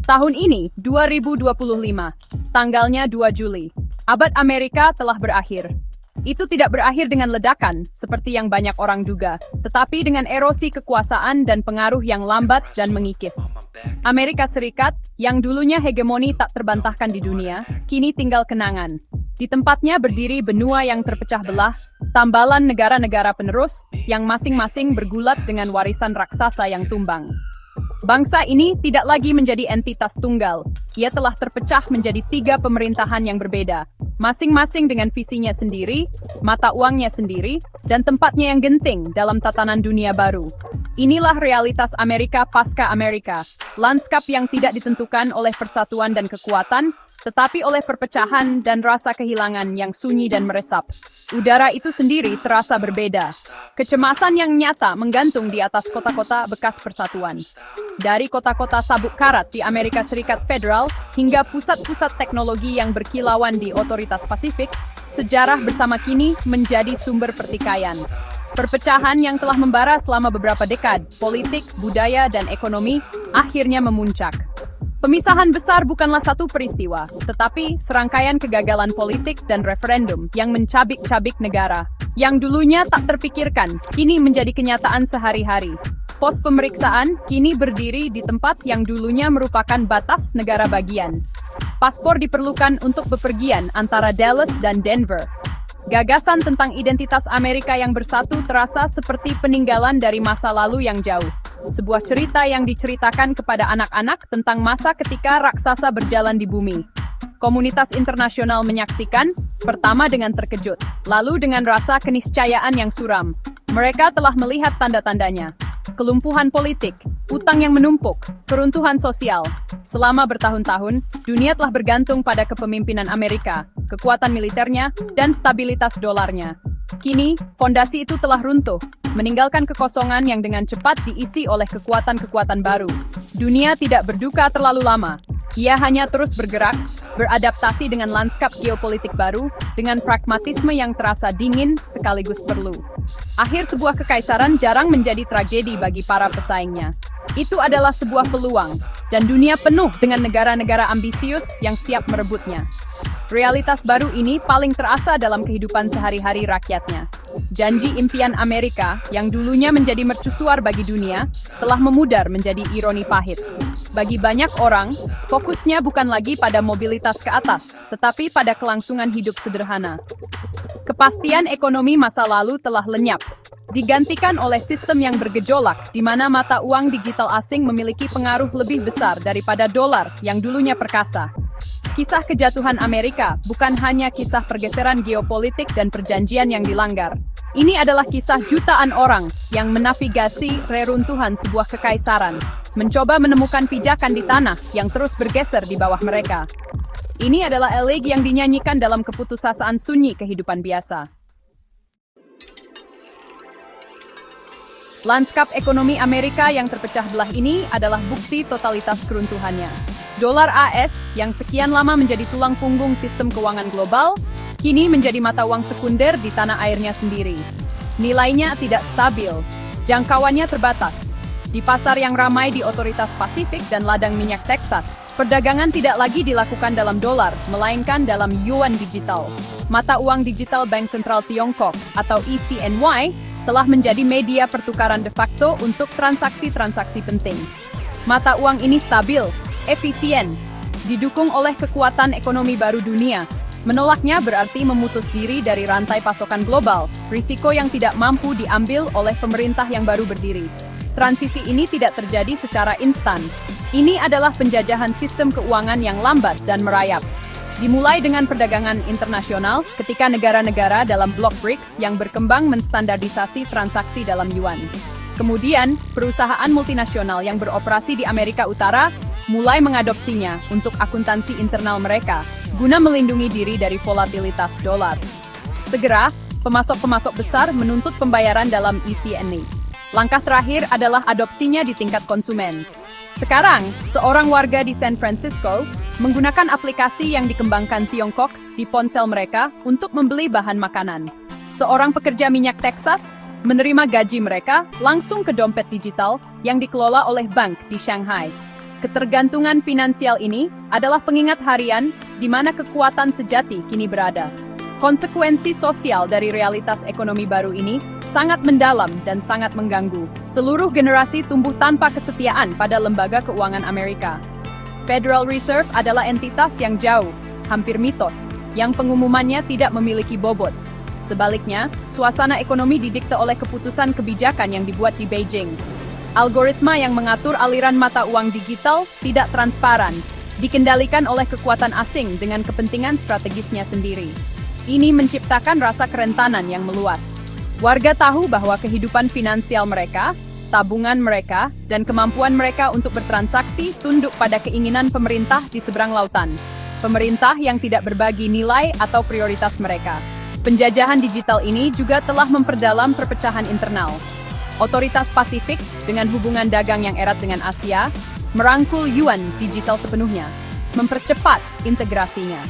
Tahun ini, 2025, tanggalnya 2 Juli, abad Amerika telah berakhir. Itu tidak berakhir dengan ledakan, seperti yang banyak orang duga, tetapi dengan erosi kekuasaan dan pengaruh yang lambat dan mengikis. Amerika Serikat, yang dulunya hegemoni tak terbantahkan di dunia, kini tinggal kenangan. Di tempatnya berdiri benua yang terpecah belah, tambalan negara-negara penerus, yang masing-masing bergulat dengan warisan raksasa yang tumbang. Bangsa ini tidak lagi menjadi entitas tunggal. Ia telah terpecah menjadi 3 pemerintahan yang berbeda, masing-masing dengan visinya sendiri, mata uangnya sendiri, dan tempatnya yang genting dalam tatanan dunia baru. Inilah realitas Amerika pasca Amerika, lanskap yang tidak ditentukan oleh persatuan dan kekuatan, tetapi oleh perpecahan dan rasa kehilangan yang sunyi dan meresap. Udara itu sendiri terasa berbeda. Kecemasan yang nyata menggantung di atas kota-kota bekas persatuan. Dari kota-kota sabuk karat di Amerika Serikat Federal hingga pusat-pusat teknologi yang berkilauan di otoritas Pasifik, sejarah bersama kini menjadi sumber pertikaian. Perpecahan yang telah membara selama beberapa dekad, politik, budaya, dan ekonomi, akhirnya memuncak. Pemisahan besar bukanlah satu peristiwa, tetapi serangkaian kegagalan politik dan referendum yang mencabik-cabik negara. Yang dulunya tak terpikirkan, kini menjadi kenyataan sehari-hari. Pos pemeriksaan kini berdiri di tempat yang dulunya merupakan batas negara bagian. Paspor diperlukan untuk bepergian antara Dallas dan Denver. Gagasan tentang identitas Amerika yang bersatu terasa seperti peninggalan dari masa lalu yang jauh. Sebuah cerita yang diceritakan kepada anak-anak tentang masa ketika raksasa berjalan di bumi. Komunitas internasional menyaksikan, pertama dengan terkejut, lalu dengan rasa keniscayaan yang suram. Mereka telah melihat tanda-tandanya. Kelumpuhan politik, utang yang menumpuk, keruntuhan sosial. Selama bertahun-tahun, dunia telah bergantung pada kepemimpinan Amerika, kekuatan militernya, dan stabilitas dolarnya. Kini, fondasi itu telah runtuh, meninggalkan kekosongan yang dengan cepat diisi oleh kekuatan-kekuatan baru. Dunia tidak berduka terlalu lama. Ia hanya terus bergerak, beradaptasi dengan lanskap geopolitik baru, dengan pragmatisme yang terasa dingin sekaligus perlu. Akhir sebuah kekaisaran jarang menjadi tragedi bagi para pesaingnya. Itu adalah sebuah peluang, dan dunia penuh dengan negara-negara ambisius yang siap merebutnya. Realitas baru ini paling terasa dalam kehidupan sehari-hari rakyatnya. Janji impian Amerika yang dulunya menjadi mercusuar bagi dunia, telah memudar menjadi ironi pahit. Bagi banyak orang, fokusnya bukan lagi pada mobilitas ke atas, tetapi pada kelangsungan hidup sederhana. Kepastian ekonomi masa lalu telah lenyap, digantikan oleh sistem yang bergejolak di mana mata uang digital asing memiliki pengaruh lebih besar daripada dolar yang dulunya perkasa. Kisah kejatuhan Amerika bukan hanya kisah pergeseran geopolitik dan perjanjian yang dilanggar. Ini adalah kisah jutaan orang yang menavigasi reruntuhan sebuah kekaisaran, mencoba menemukan pijakan di tanah yang terus bergeser di bawah mereka. Ini adalah elegi yang dinyanyikan dalam keputusasaan sunyi kehidupan biasa. Lanskap ekonomi Amerika yang terpecah belah ini adalah bukti totalitas keruntuhannya. Dolar AS yang sekian lama menjadi tulang punggung sistem keuangan global, kini menjadi mata uang sekunder di tanah airnya sendiri. Nilainya tidak stabil, jangkauannya terbatas. Di pasar yang ramai di otoritas Pasifik dan ladang minyak Texas, perdagangan tidak lagi dilakukan dalam dolar, melainkan dalam yuan digital. Mata uang digital Bank Sentral Tiongkok atau ECNY telah menjadi media pertukaran de facto untuk transaksi-transaksi penting. Mata uang ini stabil, efisien, didukung oleh kekuatan ekonomi baru dunia. Menolaknya berarti memutus diri dari rantai pasokan global, risiko yang tidak mampu diambil oleh pemerintah yang baru berdiri. Transisi ini tidak terjadi secara instan. Ini adalah penjajahan sistem keuangan yang lambat dan merayap. Dimulai dengan perdagangan internasional ketika negara-negara dalam blok BRICS yang berkembang menstandardisasi transaksi dalam yuan. Kemudian, perusahaan multinasional yang beroperasi di Amerika Utara mulai mengadopsinya untuk akuntansi internal mereka, guna melindungi diri dari volatilitas dolar. Segera, pemasok-pemasok besar menuntut pembayaran dalam ECNY. Langkah terakhir adalah adopsinya di tingkat konsumen. Sekarang, seorang warga di San Francisco menggunakan aplikasi yang dikembangkan Tiongkok di ponsel mereka untuk membeli bahan makanan. Seorang pekerja minyak Texas menerima gaji mereka langsung ke dompet digital yang dikelola oleh bank di Shanghai. Ketergantungan finansial ini adalah pengingat harian di mana kekuatan sejati kini berada. Konsekuensi sosial dari realitas ekonomi baru ini sangat mendalam dan sangat mengganggu. Seluruh generasi tumbuh tanpa kesetiaan pada lembaga keuangan Amerika. Federal Reserve adalah entitas yang jauh, hampir mitos, yang pengumumannya tidak memiliki bobot. Sebaliknya, suasana ekonomi didikte oleh keputusan kebijakan yang dibuat di Beijing. Algoritma yang mengatur aliran mata uang digital tidak transparan, dikendalikan oleh kekuatan asing dengan kepentingan strategisnya sendiri. Ini menciptakan rasa kerentanan yang meluas. Warga tahu bahwa kehidupan finansial mereka, tabungan mereka, dan kemampuan mereka untuk bertransaksi tunduk pada keinginan pemerintah di seberang lautan. Pemerintah yang tidak berbagi nilai atau prioritas mereka. Penjajahan digital ini juga telah memperdalam perpecahan internal. Otoritas Pasifik, dengan hubungan dagang yang erat dengan Asia, merangkul yuan digital sepenuhnya, mempercepat integrasinya.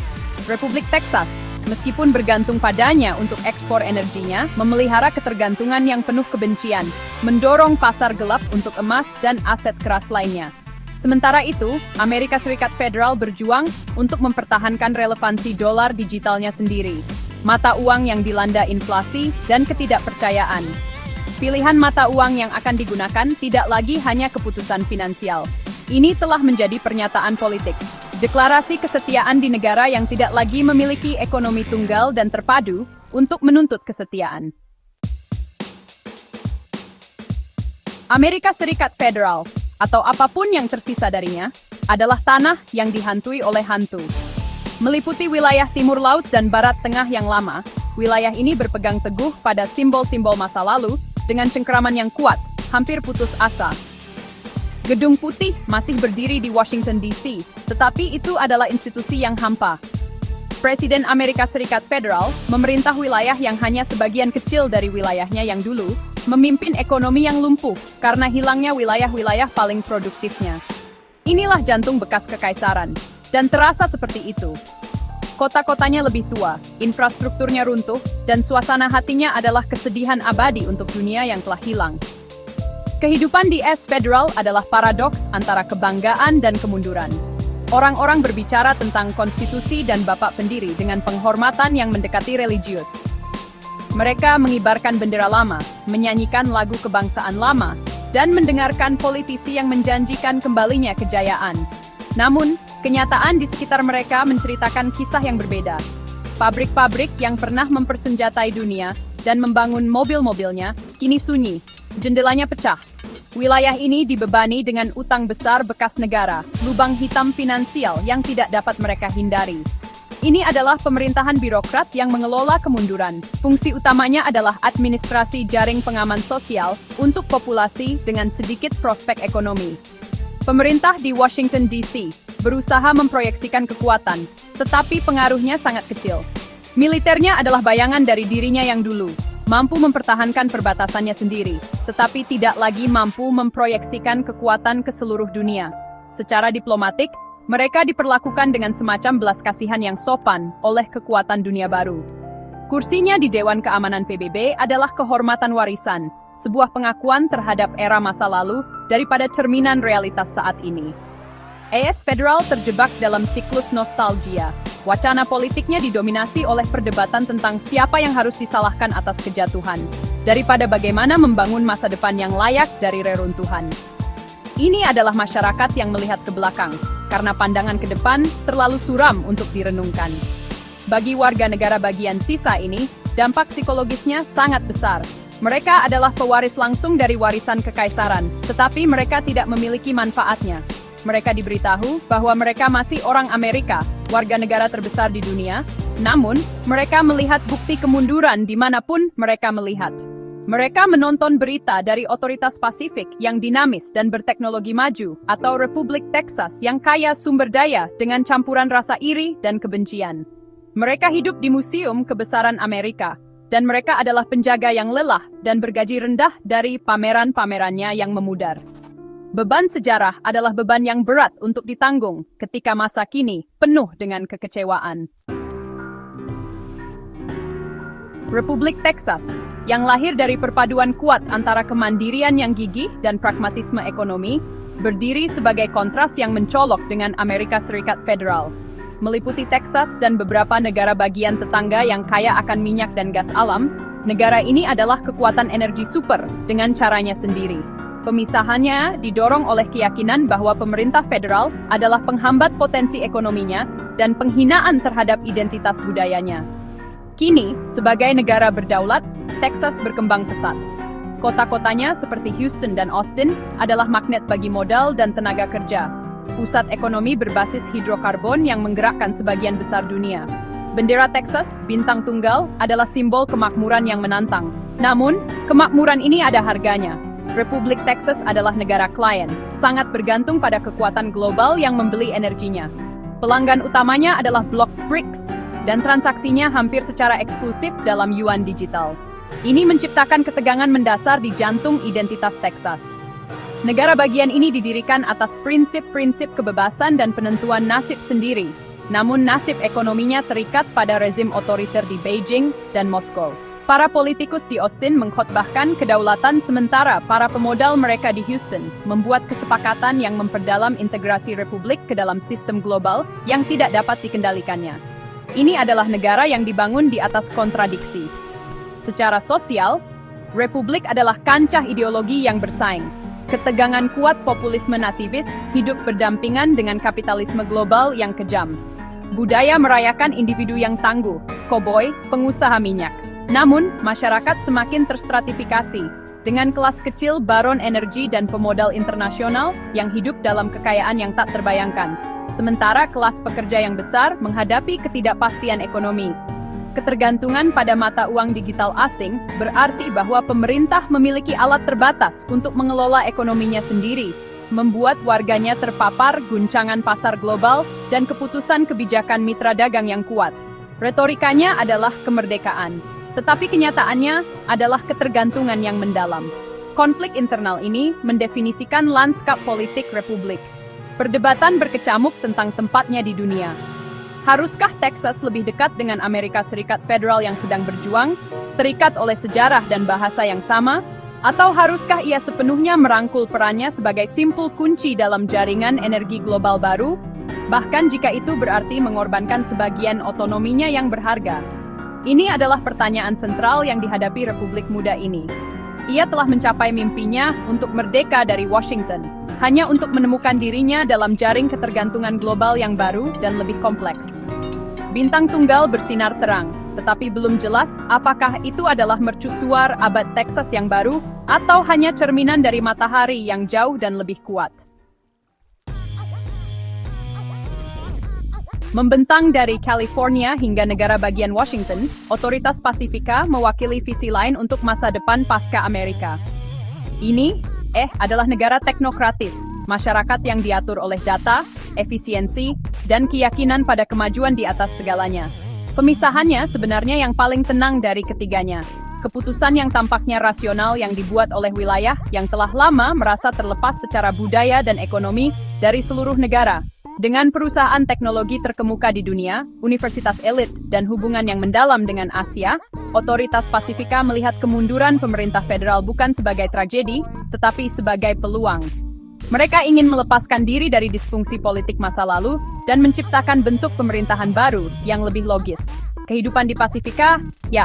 Republik Texas, meskipun bergantung padanya untuk ekspor energinya, memelihara ketergantungan yang penuh kebencian, mendorong pasar gelap untuk emas dan aset keras lainnya. Sementara itu, Amerika Serikat Federal berjuang untuk mempertahankan relevansi dolar digitalnya sendiri, mata uang yang dilanda inflasi dan ketidakpercayaan. Pilihan mata uang yang akan digunakan tidak lagi hanya keputusan finansial. Ini telah menjadi pernyataan politik. Deklarasi kesetiaan di negara yang tidak lagi memiliki ekonomi tunggal dan terpadu untuk menuntut kesetiaan. Amerika Serikat Federal, atau apapun yang tersisa darinya, adalah tanah yang dihantui oleh hantu. Meliputi wilayah timur laut dan barat tengah yang lama, wilayah ini berpegang teguh pada simbol-simbol masa lalu dengan cengkeraman yang kuat, hampir putus asa. Gedung Putih masih berdiri di Washington DC, tetapi itu adalah institusi yang hampa. Presiden Amerika Serikat Federal memerintah wilayah yang hanya sebagian kecil dari wilayahnya yang dulu, memimpin ekonomi yang lumpuh karena hilangnya wilayah-wilayah paling produktifnya. Inilah jantung bekas kekaisaran, dan terasa seperti itu. Kota-kotanya lebih tua, infrastrukturnya runtuh, dan suasana hatinya adalah kesedihan abadi untuk dunia yang telah hilang. Kehidupan di US Federal adalah paradoks antara kebanggaan dan kemunduran. Orang-orang berbicara tentang konstitusi dan bapak pendiri dengan penghormatan yang mendekati religius. Mereka mengibarkan bendera lama, menyanyikan lagu kebangsaan lama, dan mendengarkan politisi yang menjanjikan kembalinya kejayaan. Namun, kenyataan di sekitar mereka menceritakan kisah yang berbeda. Pabrik-pabrik yang pernah mempersenjatai dunia dan membangun mobil-mobilnya kini sunyi, jendelanya pecah. Wilayah ini dibebani dengan utang besar bekas negara, lubang hitam finansial yang tidak dapat mereka hindari. Ini adalah pemerintahan birokrat yang mengelola kemunduran. Fungsi utamanya adalah administrasi jaring pengaman sosial untuk populasi dengan sedikit prospek ekonomi. Pemerintah di Washington DC berusaha memproyeksikan kekuatan, tetapi pengaruhnya sangat kecil. Militernya adalah bayangan dari dirinya yang dulu, mampu mempertahankan perbatasannya sendiri, tetapi tidak lagi mampu memproyeksikan kekuatan ke seluruh dunia. Secara diplomatik, mereka diperlakukan dengan semacam belas kasihan yang sopan oleh kekuatan dunia baru. Kursinya di Dewan Keamanan PBB adalah kehormatan warisan, sebuah pengakuan terhadap era masa lalu daripada cerminan realitas saat ini. US Federal terjebak dalam siklus nostalgia. Wacana politiknya didominasi oleh perdebatan tentang siapa yang harus disalahkan atas kejatuhan, daripada bagaimana membangun masa depan yang layak dari reruntuhan. Ini adalah masyarakat yang melihat ke belakang, karena pandangan ke depan terlalu suram untuk direnungkan. Bagi warga negara bagian sisa ini, dampak psikologisnya sangat besar. Mereka adalah pewaris langsung dari warisan kekaisaran, tetapi mereka tidak memiliki manfaatnya. Mereka diberitahu bahwa mereka masih orang Amerika, warga negara terbesar di dunia, namun mereka melihat bukti kemunduran dimanapun mereka melihat. Mereka menonton berita dari otoritas Pasifik yang dinamis dan berteknologi maju, atau Republik Texas yang kaya sumber daya dengan campuran rasa iri dan kebencian. Mereka hidup di museum kebesaran Amerika, dan mereka adalah penjaga yang lelah dan bergaji rendah dari pameran-pamerannya yang memudar. Beban sejarah adalah beban yang berat untuk ditanggung ketika masa kini penuh dengan kekecewaan. Republik Texas, yang lahir dari perpaduan kuat antara kemandirian yang gigih dan pragmatisme ekonomi, berdiri sebagai kontras yang mencolok dengan Amerika Serikat Federal. Meliputi Texas dan beberapa negara bagian tetangga yang kaya akan minyak dan gas alam, negara ini adalah kekuatan energi super dengan caranya sendiri. Pemisahannya didorong oleh keyakinan bahwa pemerintah federal adalah penghambat potensi ekonominya dan penghinaan terhadap identitas budayanya. Kini, sebagai negara berdaulat, Texas berkembang pesat. Kota-kotanya seperti Houston dan Austin adalah magnet bagi modal dan tenaga kerja. Pusat ekonomi berbasis hidrokarbon yang menggerakkan sebagian besar dunia. Bendera Texas, bintang tunggal, adalah simbol kemakmuran yang menantang. Namun, kemakmuran ini ada harganya. Republik Texas adalah negara klien, sangat bergantung pada kekuatan global yang membeli energinya. Pelanggan utamanya adalah blok BRICS, dan transaksinya hampir secara eksklusif dalam yuan digital. Ini menciptakan ketegangan mendasar di jantung identitas Texas. Negara bagian ini didirikan atas prinsip-prinsip kebebasan dan penentuan nasib sendiri, namun nasib ekonominya terikat pada rezim otoriter di Beijing dan Moskow. Para politikus di Austin mengkhotbahkan kedaulatan sementara para pemodal mereka di Houston membuat kesepakatan yang memperdalam integrasi republik ke dalam sistem global yang tidak dapat dikendalikannya. Ini adalah negara yang dibangun di atas kontradiksi. Secara sosial, republik adalah kancah ideologi yang bersaing. Ketegangan kuat populisme nativis hidup berdampingan dengan kapitalisme global yang kejam. Budaya merayakan individu yang tangguh, koboi, pengusaha minyak. Namun, masyarakat semakin terstratifikasi, dengan kelas kecil baron energi dan pemodal internasional yang hidup dalam kekayaan yang tak terbayangkan. Sementara kelas pekerja yang besar menghadapi ketidakpastian ekonomi. Ketergantungan pada mata uang digital asing berarti bahwa pemerintah memiliki alat terbatas untuk mengelola ekonominya sendiri, membuat warganya terpapar guncangan pasar global dan keputusan kebijakan mitra dagang yang kuat. Retorikanya adalah kemerdekaan, tetapi kenyataannya adalah ketergantungan yang mendalam. Konflik internal ini mendefinisikan lanskap politik republik. Perdebatan berkecamuk tentang tempatnya di dunia. Haruskah Texas lebih dekat dengan Amerika Serikat Federal yang sedang berjuang, terikat oleh sejarah dan bahasa yang sama, atau haruskah ia sepenuhnya merangkul perannya sebagai simpul kunci dalam jaringan energi global baru, bahkan jika itu berarti mengorbankan sebagian otonominya yang berharga? Ini adalah pertanyaan sentral yang dihadapi Republik Muda ini. Ia telah mencapai mimpinya untuk merdeka dari Washington, hanya untuk menemukan dirinya dalam jaring ketergantungan global yang baru dan lebih kompleks. Bintang tunggal bersinar terang, tetapi belum jelas apakah itu adalah mercusuar abad Texas yang baru atau hanya cerminan dari matahari yang jauh dan lebih kuat. Membentang dari California hingga negara bagian Washington, Otoritas Pasifika mewakili visi lain untuk masa depan pasca Amerika. Ini adalah negara teknokratis, masyarakat yang diatur oleh data, efisiensi, dan keyakinan pada kemajuan di atas segalanya. Pemisahannya sebenarnya yang paling tenang dari ketiganya. Keputusan yang tampaknya rasional yang dibuat oleh wilayah yang telah lama merasa terlepas secara budaya dan ekonomi dari seluruh negara. Dengan perusahaan teknologi terkemuka di dunia, universitas elit, dan hubungan yang mendalam dengan Asia, Otoritas Pasifika melihat kemunduran pemerintah federal bukan sebagai tragedi, tetapi sebagai peluang. Mereka ingin melepaskan diri dari disfungsi politik masa lalu dan menciptakan bentuk pemerintahan baru yang lebih logis. Kehidupan di Pasifika,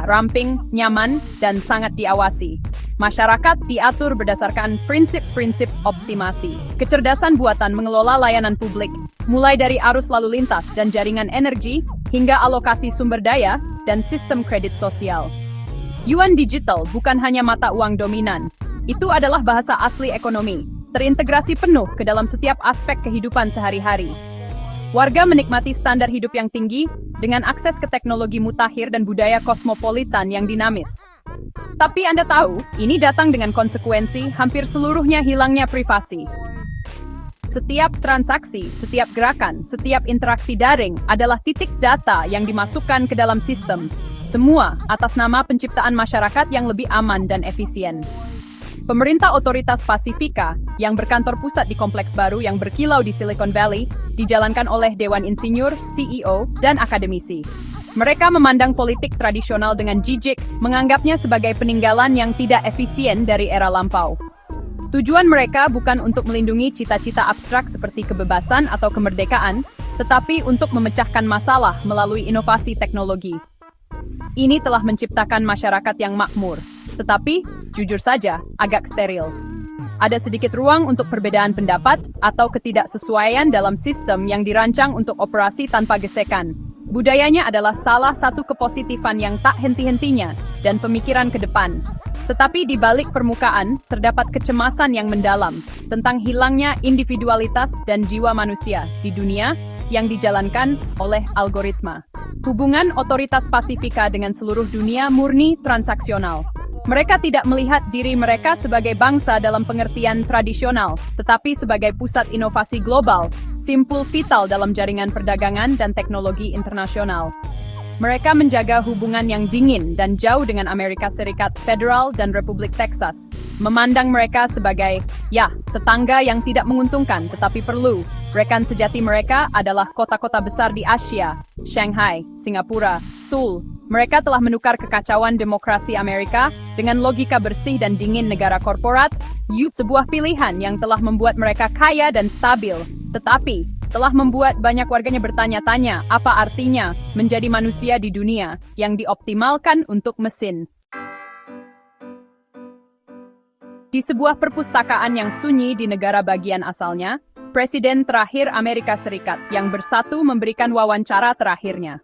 ramping, nyaman, dan sangat diawasi. Masyarakat diatur berdasarkan prinsip-prinsip optimasi. Kecerdasan buatan mengelola layanan publik, mulai dari arus lalu lintas dan jaringan energi, hingga alokasi sumber daya dan sistem kredit sosial. Yuan digital bukan hanya mata uang dominan. Itu adalah bahasa asli ekonomi, terintegrasi penuh ke dalam setiap aspek kehidupan sehari-hari. Warga menikmati standar hidup yang tinggi dengan akses ke teknologi mutakhir dan budaya kosmopolitan yang dinamis. Tapi Anda tahu, ini datang dengan konsekuensi hampir seluruhnya hilangnya privasi. Setiap transaksi, setiap gerakan, setiap interaksi daring adalah titik data yang dimasukkan ke dalam sistem. Semua atas nama penciptaan masyarakat yang lebih aman dan efisien. Pemerintah Otoritas Pasifika, yang berkantor pusat di kompleks baru yang berkilau di Silicon Valley, dijalankan oleh Dewan Insinyur, CEO, dan akademisi. Mereka memandang politik tradisional dengan jijik, menganggapnya sebagai peninggalan yang tidak efisien dari era lampau. Tujuan mereka bukan untuk melindungi cita-cita abstrak seperti kebebasan atau kemerdekaan, tetapi untuk memecahkan masalah melalui inovasi teknologi. Ini telah menciptakan masyarakat yang makmur, tetapi, jujur saja, agak steril. Ada sedikit ruang untuk perbedaan pendapat atau ketidaksesuaian dalam sistem yang dirancang untuk operasi tanpa gesekan. Budayanya adalah salah satu kepositifan yang tak henti-hentinya dan pemikiran ke depan. Tetapi di balik permukaan, terdapat kecemasan yang mendalam tentang hilangnya individualitas dan jiwa manusia di dunia yang dijalankan oleh algoritma. Hubungan otoritas Pasifika dengan seluruh dunia murni transaksional. Mereka tidak melihat diri mereka sebagai bangsa dalam pengertian tradisional, tetapi sebagai pusat inovasi global, simpul vital dalam jaringan perdagangan dan teknologi internasional. Mereka menjaga hubungan yang dingin dan jauh dengan Amerika Serikat Federal dan Republik Texas, memandang mereka sebagai, tetangga yang tidak menguntungkan tetapi perlu. Rekan sejati mereka adalah kota-kota besar di Asia, Shanghai, Singapura, Seoul. Mereka telah menukar kekacauan demokrasi Amerika dengan logika bersih dan dingin negara korporat, sebuah pilihan yang telah membuat mereka kaya dan stabil, tetapi telah membuat banyak warganya bertanya-tanya apa artinya menjadi manusia di dunia yang dioptimalkan untuk mesin. Di sebuah perpustakaan yang sunyi di negara bagian asalnya, Presiden terakhir Amerika Serikat yang bersatu memberikan wawancara terakhirnya.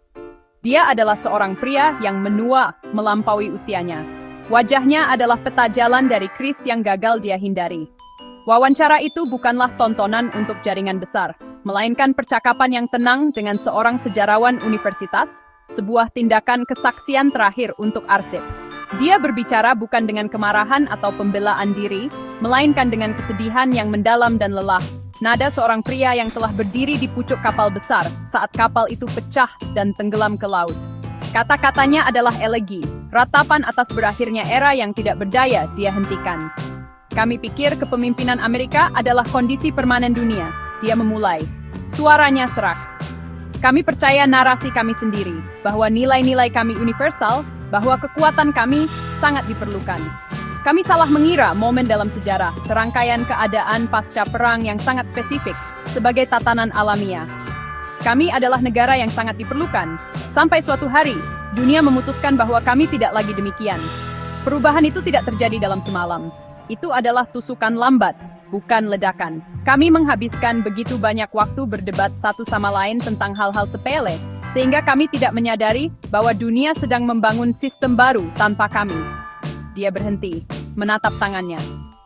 Dia adalah seorang pria yang menua melampaui usianya. Wajahnya adalah peta jalan dari kris yang gagal dia hindari. Wawancara itu bukanlah tontonan untuk jaringan besar, melainkan percakapan yang tenang dengan seorang sejarawan universitas, sebuah tindakan kesaksian terakhir untuk arsip. Dia berbicara bukan dengan kemarahan atau pembelaan diri, melainkan dengan kesedihan yang mendalam dan lelah. Nada seorang pria yang telah berdiri di pucuk kapal besar saat kapal itu pecah dan tenggelam ke laut. Kata-katanya adalah elegi, ratapan atas berakhirnya era yang tidak berdaya dia hentikan. Kami pikir kepemimpinan Amerika adalah kondisi permanen dunia. Dia memulai. Suaranya serak. Kami percaya narasi kami sendiri, bahwa nilai-nilai kami universal, bahwa kekuatan kami sangat diperlukan. Kami salah mengira momen dalam sejarah, serangkaian keadaan pasca perang yang sangat spesifik, sebagai tatanan alamiah. Kami adalah negara yang sangat diperlukan. Sampai suatu hari, dunia memutuskan bahwa kami tidak lagi demikian. Perubahan itu tidak terjadi dalam semalam. Itu adalah tusukan lambat, bukan ledakan. Kami menghabiskan begitu banyak waktu berdebat satu sama lain tentang hal-hal sepele, sehingga kami tidak menyadari bahwa dunia sedang membangun sistem baru tanpa kami. Dia berhenti, menatap tangannya.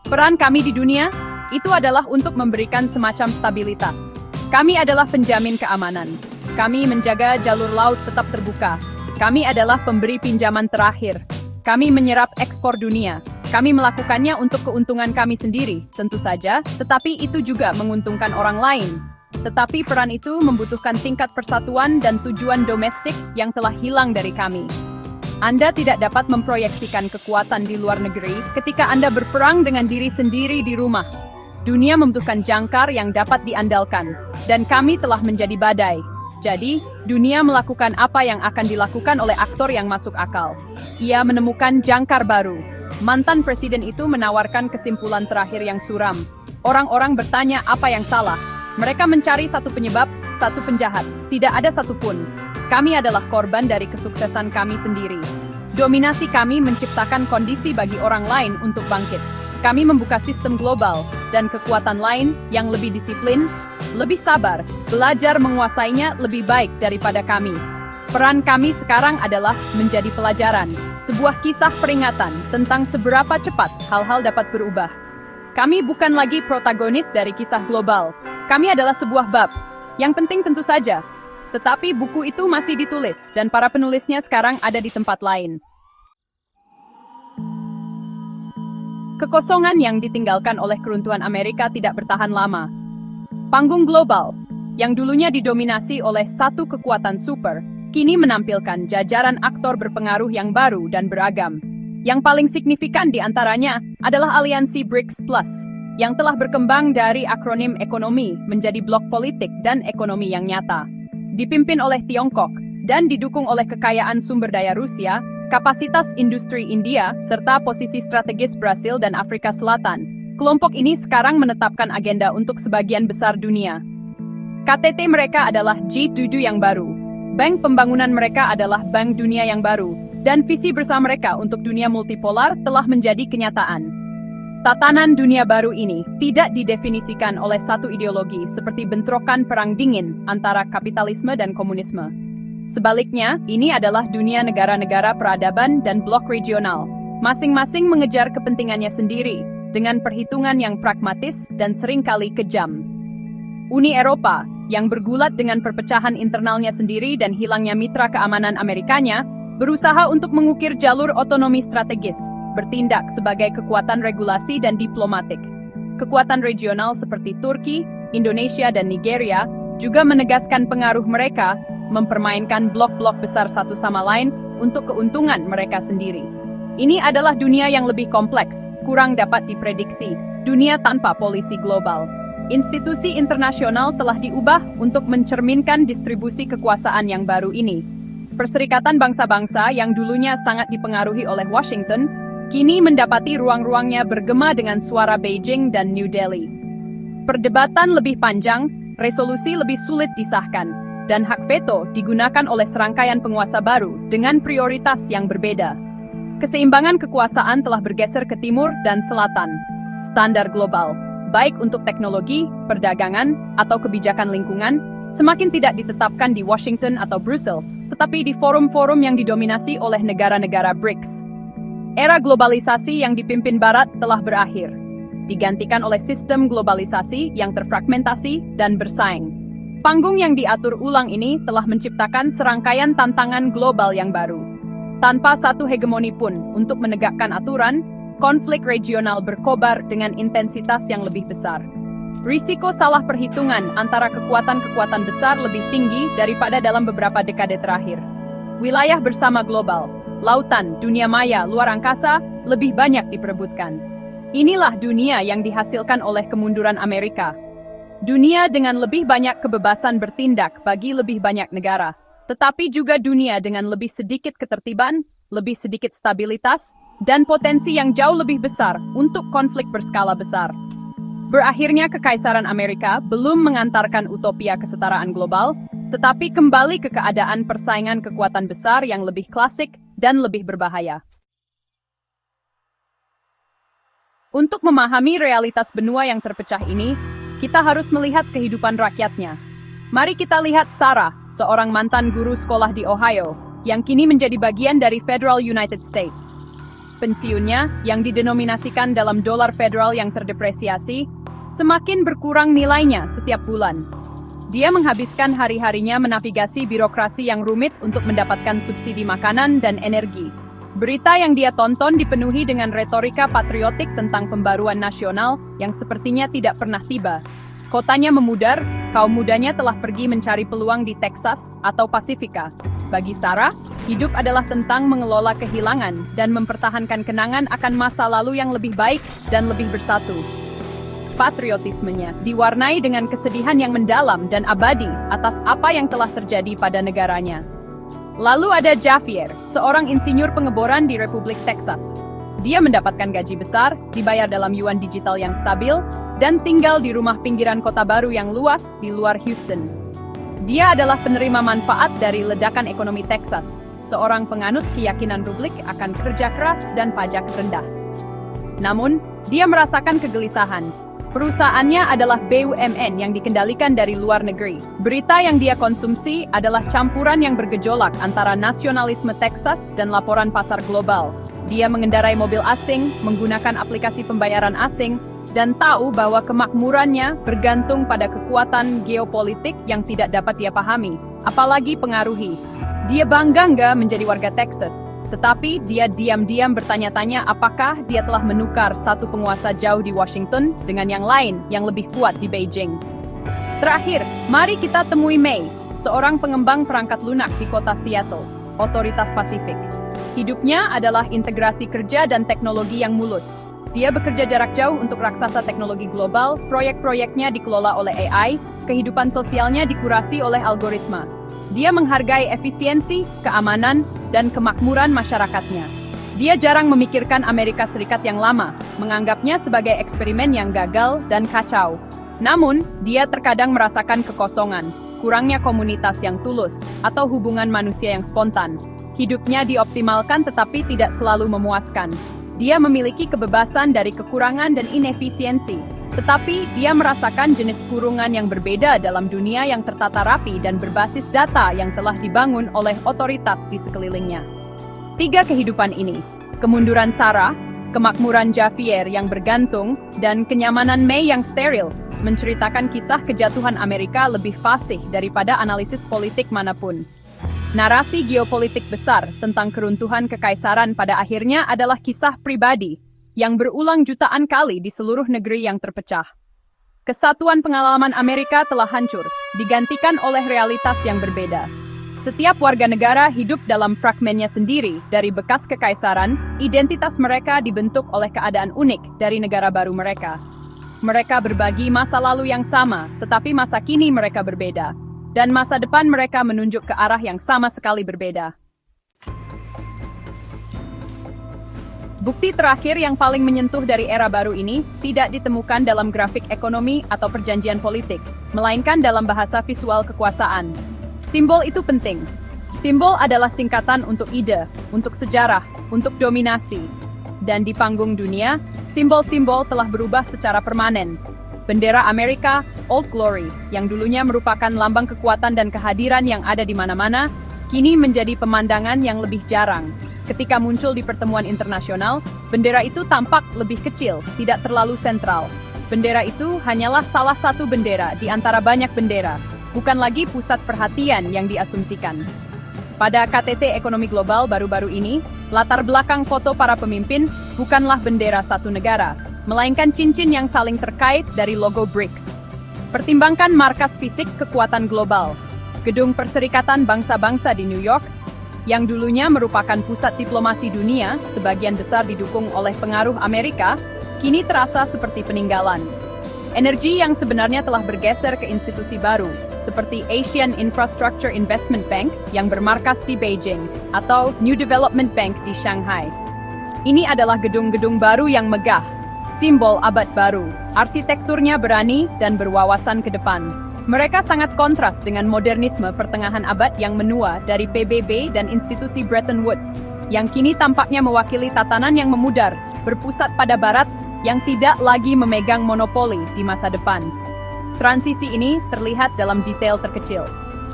Peran kami di dunia, itu adalah untuk memberikan semacam stabilitas. Kami adalah penjamin keamanan. Kami menjaga jalur laut tetap terbuka. Kami adalah pemberi pinjaman terakhir. Kami menyerap ekspor dunia. Kami melakukannya untuk keuntungan kami sendiri, tentu saja, tetapi itu juga menguntungkan orang lain. Tetapi peran itu membutuhkan tingkat persatuan dan tujuan domestik yang telah hilang dari kami. Anda tidak dapat memproyeksikan kekuatan di luar negeri ketika Anda berperang dengan diri sendiri di rumah. Dunia membutuhkan jangkar yang dapat diandalkan, dan kami telah menjadi badai. Jadi, dunia melakukan apa yang akan dilakukan oleh aktor yang masuk akal. Ia menemukan jangkar baru. Mantan presiden itu menawarkan kesimpulan terakhir yang suram. Orang-orang bertanya apa yang salah. Mereka mencari satu penyebab, satu penjahat. Tidak ada satupun. Kami adalah korban dari kesuksesan kami sendiri. Dominasi kami menciptakan kondisi bagi orang lain untuk bangkit. Kami membuka sistem global dan kekuatan lain yang lebih disiplin, lebih sabar, belajar menguasainya lebih baik daripada kami. Peran kami sekarang adalah menjadi pelajaran, sebuah kisah peringatan tentang seberapa cepat hal-hal dapat berubah. Kami bukan lagi protagonis dari kisah global. Kami adalah sebuah bab. Yang penting tentu saja. Tetapi buku itu masih ditulis, dan para penulisnya sekarang ada di tempat lain. Kekosongan yang ditinggalkan oleh keruntuhan Amerika tidak bertahan lama. Panggung global, yang dulunya didominasi oleh satu kekuatan super, kini menampilkan jajaran aktor berpengaruh yang baru dan beragam. Yang paling signifikan di antaranya adalah aliansi BRICS Plus, yang telah berkembang dari akronim ekonomi menjadi blok politik dan ekonomi yang nyata. Dipimpin oleh Tiongkok, dan didukung oleh kekayaan sumber daya Rusia, kapasitas industri India, serta posisi strategis Brasil dan Afrika Selatan. Kelompok ini sekarang menetapkan agenda untuk sebagian besar dunia. KTT mereka adalah G7 yang baru. Bank pembangunan mereka adalah Bank Dunia yang baru. Dan visi bersama mereka untuk dunia multipolar telah menjadi kenyataan. Tatanan dunia baru ini tidak didefinisikan oleh satu ideologi seperti bentrokan perang dingin antara kapitalisme dan komunisme. Sebaliknya, ini adalah dunia negara-negara peradaban dan blok regional. Masing-masing mengejar kepentingannya sendiri, dengan perhitungan yang pragmatis dan seringkali kejam. Uni Eropa, yang bergulat dengan perpecahan internalnya sendiri dan hilangnya mitra keamanan Amerikanya, berusaha untuk mengukir jalur otonomi strategis, bertindak sebagai kekuatan regulasi dan diplomatik. Kekuatan regional seperti Turki, Indonesia, dan Nigeria juga menegaskan pengaruh mereka, mempermainkan blok-blok besar satu sama lain untuk keuntungan mereka sendiri. Ini adalah dunia yang lebih kompleks, kurang dapat diprediksi, dunia tanpa polisi global. Institusi internasional telah diubah untuk mencerminkan distribusi kekuasaan yang baru ini. Perserikatan bangsa-bangsa yang dulunya sangat dipengaruhi oleh Washington, kini mendapati ruang-ruangnya bergema dengan suara Beijing dan New Delhi. Perdebatan lebih panjang, resolusi lebih sulit disahkan, dan hak veto digunakan oleh serangkaian penguasa baru dengan prioritas yang berbeda. Keseimbangan kekuasaan telah bergeser ke timur dan selatan. Standar global, baik untuk teknologi, perdagangan, atau kebijakan lingkungan, semakin tidak ditetapkan di Washington atau Brussels, tetapi di forum-forum yang didominasi oleh negara-negara BRICS. Era globalisasi yang dipimpin Barat telah berakhir, digantikan oleh sistem globalisasi yang terfragmentasi dan bersaing. Panggung yang diatur ulang ini telah menciptakan serangkaian tantangan global yang baru. Tanpa satu hegemoni pun untuk menegakkan aturan, konflik regional berkobar dengan intensitas yang lebih besar. Risiko salah perhitungan antara kekuatan-kekuatan besar lebih tinggi daripada dalam beberapa dekade terakhir. Wilayah bersama global, lautan, dunia maya, luar angkasa, lebih banyak diperebutkan. Inilah dunia yang dihasilkan oleh kemunduran Amerika. Dunia dengan lebih banyak kebebasan bertindak bagi lebih banyak negara, tetapi juga dunia dengan lebih sedikit ketertiban, lebih sedikit stabilitas, dan potensi yang jauh lebih besar untuk konflik berskala besar. Berakhirnya Kekaisaran Amerika belum mengantarkan utopia kesetaraan global, tetapi kembali ke keadaan persaingan kekuatan besar yang lebih klasik dan lebih berbahaya. Untuk memahami realitas benua yang terpecah ini, kita harus melihat kehidupan rakyatnya. Mari kita lihat Sarah, seorang mantan guru sekolah di Ohio, yang kini menjadi bagian dari Federal United States. Pensiunnya, yang didenominasikan dalam dolar federal yang terdepresiasi, semakin berkurang nilainya setiap bulan. Dia menghabiskan hari-harinya menavigasi birokrasi yang rumit untuk mendapatkan subsidi makanan dan energi. Berita yang dia tonton dipenuhi dengan retorika patriotik tentang pembaruan nasional yang sepertinya tidak pernah tiba. Kotanya memudar, kaum mudanya telah pergi mencari peluang di Texas atau Pasifika. Bagi Sarah, hidup adalah tentang mengelola kehilangan dan mempertahankan kenangan akan masa lalu yang lebih baik dan lebih bersatu. Patriotismenya diwarnai dengan kesedihan yang mendalam dan abadi atas apa yang telah terjadi pada negaranya. Lalu ada Javier, seorang insinyur pengeboran di Republik Texas. Dia mendapatkan gaji besar, dibayar dalam yuan digital yang stabil, dan tinggal di rumah pinggiran kota baru yang luas di luar Houston. Dia adalah penerima manfaat dari ledakan ekonomi Texas, seorang penganut keyakinan publik akan kerja keras dan pajak rendah. Namun, dia merasakan kegelisahan. Perusahaannya adalah BUMN yang dikendalikan dari luar negeri. Berita yang dia konsumsi adalah campuran yang bergejolak antara nasionalisme Texas dan laporan pasar global. Dia mengendarai mobil asing, menggunakan aplikasi pembayaran asing, dan tahu bahwa kemakmurannya bergantung pada kekuatan geopolitik yang tidak dapat dia pahami, apalagi pengaruhi. Dia bangga nggak menjadi warga Texas, tetapi dia diam-diam bertanya-tanya apakah dia telah menukar satu penguasa jauh di Washington dengan yang lain yang lebih kuat di Beijing. Terakhir, mari kita temui May, seorang pengembang perangkat lunak di kota Seattle, otoritas Pasifik. Hidupnya adalah integrasi kerja dan teknologi yang mulus. Dia bekerja jarak jauh untuk raksasa teknologi global, proyek-proyeknya dikelola oleh AI, kehidupan sosialnya dikurasi oleh algoritma. Dia menghargai efisiensi, keamanan, dan kemakmuran masyarakatnya. Dia jarang memikirkan Amerika Serikat yang lama, menganggapnya sebagai eksperimen yang gagal dan kacau. Namun, dia terkadang merasakan kekosongan, kurangnya komunitas yang tulus, atau hubungan manusia yang spontan. Hidupnya dioptimalkan tetapi tidak selalu memuaskan. Dia memiliki kebebasan dari kekurangan dan inefisiensi, tetapi dia merasakan jenis kurungan yang berbeda dalam dunia yang tertata rapi dan berbasis data yang telah dibangun oleh otoritas di sekelilingnya. 3 kehidupan ini, kemunduran Sarah, kemakmuran Javier yang bergantung, dan kenyamanan May yang steril, menceritakan kisah kejatuhan Amerika lebih fasih daripada analisis politik manapun. Narasi geopolitik besar tentang keruntuhan kekaisaran pada akhirnya adalah kisah pribadi yang berulang jutaan kali di seluruh negeri yang terpecah. Kesatuan pengalaman Amerika telah hancur, digantikan oleh realitas yang berbeda. Setiap warga negara hidup dalam fragmennya sendiri dari bekas kekaisaran, identitas mereka dibentuk oleh keadaan unik dari negara baru mereka. Mereka berbagi masa lalu yang sama, tetapi masa kini mereka berbeda. Dan masa depan mereka menunjuk ke arah yang sama sekali berbeda. Bukti terakhir yang paling menyentuh dari era baru ini tidak ditemukan dalam grafik ekonomi atau perjanjian politik, melainkan dalam bahasa visual kekuasaan. Simbol itu penting. Simbol adalah singkatan untuk ide, untuk sejarah, untuk dominasi. Dan di panggung dunia, simbol-simbol telah berubah secara permanen. Bendera Amerika, Old Glory, yang dulunya merupakan lambang kekuatan dan kehadiran yang ada di mana-mana, kini menjadi pemandangan yang lebih jarang. Ketika muncul di pertemuan internasional, bendera itu tampak lebih kecil, tidak terlalu sentral. Bendera itu hanyalah salah satu bendera di antara banyak bendera, bukan lagi pusat perhatian yang diasumsikan. Pada KTT Ekonomi Global baru-baru ini, latar belakang foto para pemimpin bukanlah bendera satu negara, melainkan cincin yang saling terkait dari logo BRICS. Pertimbangkan markas fisik kekuatan global. Gedung Perserikatan Bangsa-Bangsa di New York, yang dulunya merupakan pusat diplomasi dunia, sebagian besar didukung oleh pengaruh Amerika, kini terasa seperti peninggalan. Energi yang sebenarnya telah bergeser ke institusi baru, seperti Asian Infrastructure Investment Bank yang bermarkas di Beijing, atau New Development Bank di Shanghai. Ini adalah gedung-gedung baru yang megah, simbol abad baru. Arsitekturnya berani dan berwawasan ke depan. Mereka sangat kontras dengan modernisme pertengahan abad yang menua dari PBB dan institusi Bretton Woods, yang kini tampaknya mewakili tatanan yang memudar, berpusat pada Barat, yang tidak lagi memegang monopoli di masa depan. Transisi ini terlihat dalam detail terkecil.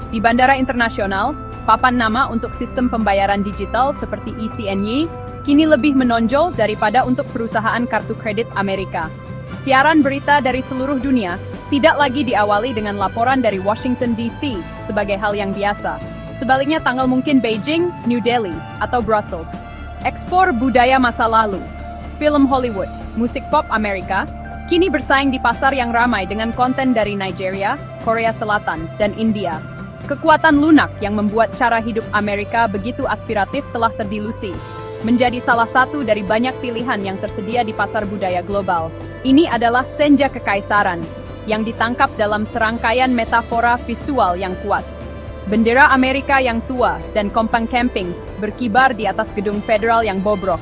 Di bandara internasional, papan nama untuk sistem pembayaran digital seperti ECNY kini lebih menonjol daripada untuk perusahaan kartu kredit Amerika. Siaran berita dari seluruh dunia tidak lagi diawali dengan laporan dari Washington DC sebagai hal yang biasa. Sebaliknya tanggal mungkin Beijing, New Delhi, atau Brussels. Ekspor budaya masa lalu. Film Hollywood, musik pop Amerika, kini bersaing di pasar yang ramai dengan konten dari Nigeria, Korea Selatan, dan India. Kekuatan lunak yang membuat cara hidup Amerika begitu aspiratif telah terdilusi, menjadi salah satu dari banyak pilihan yang tersedia di pasar budaya global. Ini adalah senja kekaisaran, yang ditangkap dalam serangkaian metafora visual yang kuat. Bendera Amerika yang tua dan kompang camping berkibar di atas gedung federal yang bobrok.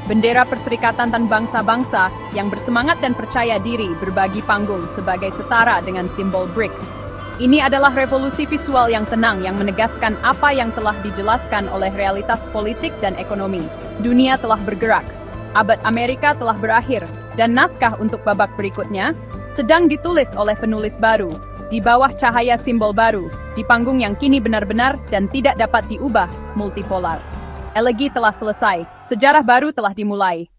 Bendera Perserikatan Tan Bangsa-Bangsa yang bersemangat dan percaya diri berbagi panggung sebagai setara dengan simbol BRICS. Ini adalah revolusi visual yang tenang yang menegaskan apa yang telah dijelaskan oleh realitas politik dan ekonomi. Dunia telah bergerak, abad Amerika telah berakhir, dan naskah untuk babak berikutnya sedang ditulis oleh penulis baru, di bawah cahaya simbol baru, di panggung yang kini benar-benar dan tidak dapat diubah, multipolar. Elegi telah selesai, sejarah baru telah dimulai.